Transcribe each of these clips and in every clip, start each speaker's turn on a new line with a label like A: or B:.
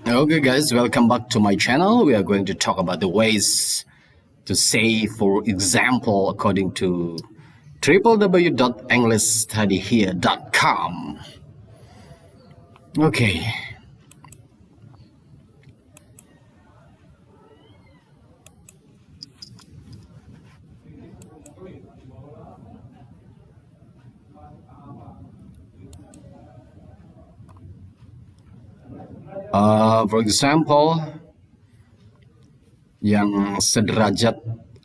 A: Okay guys, welcome back to my channel. We are going to talk about the ways to say for example according to www.englishstudyhere.com. Okay. For example, yang sederajat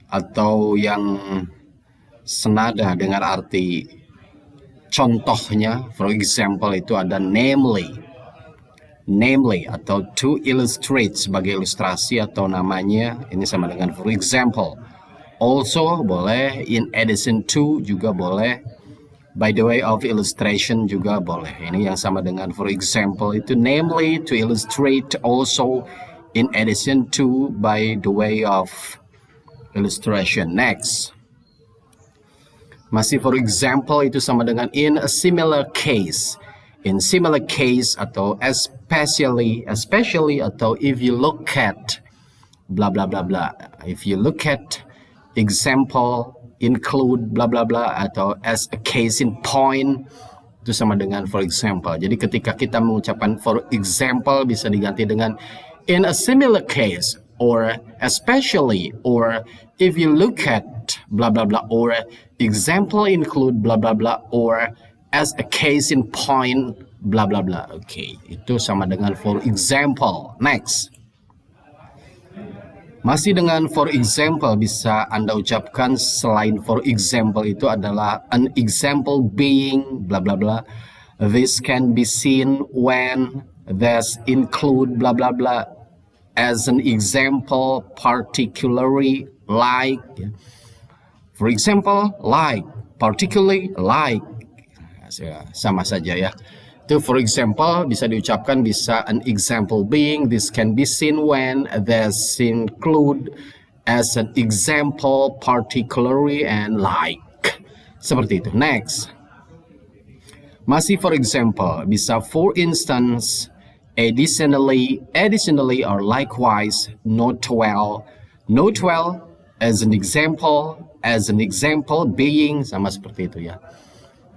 A: atau yang senada dengan arti contohnya, for example itu ada namely atau to illustrate sebagai ilustrasi atau namanya, ini sama dengan for example. Also boleh, in addition to juga boleh, by the way of illustration juga boleh. Ini yang sama dengan for example itu namely, to illustrate, also, in addition to, by the way of illustration. Next. Masih for example itu sama dengan in a similar case. In similar case atau especially atau if you look at blah blah blah blah. If you look at example include blah blah blah atau as a case in point itu sama dengan for example. Jadi ketika kita mengucapkan for example bisa diganti dengan in a similar case or especially or if you look at blah blah blah or example include blah blah blah or as a case in point blah blah blah. Oke, itu sama dengan for example. Next. Masih dengan for example bisa Anda ucapkan selain for example itu adalah an example being blah blah blah. This can be seen when, this include blah blah blah. As an example, particularly like. For example, like, particularly like. Sama saja ya. Itu for example bisa diucapkan bisa an example being, this can be seen when, this include, as an example, particularly, and like. Seperti itu. Next. Masih for example bisa for instance, additionally or likewise, not well as an example being, sama seperti itu ya.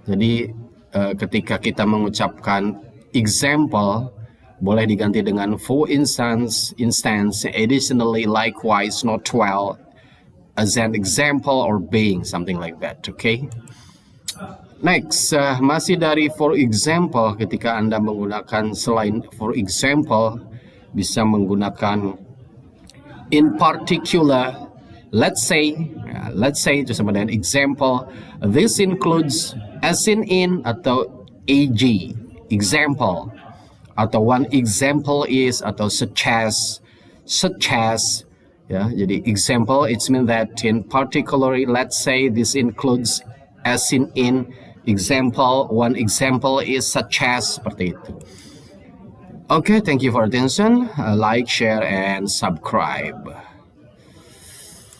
A: Jadi ketika kita mengucapkan example boleh diganti dengan for instance, additionally, likewise, not well, as an example or being, something like that. Okay. Next, masih dari for example, ketika Anda menggunakan selain for example bisa menggunakan in particular. Let's say itu sama dengan example. This includes as in atau ag, example, atau one example is atau such as ya. Jadi example it means that in particularly, let's say this includes as in example, one example is such as, seperti itu. Okay, thank you for attention. Like, share and subscribe.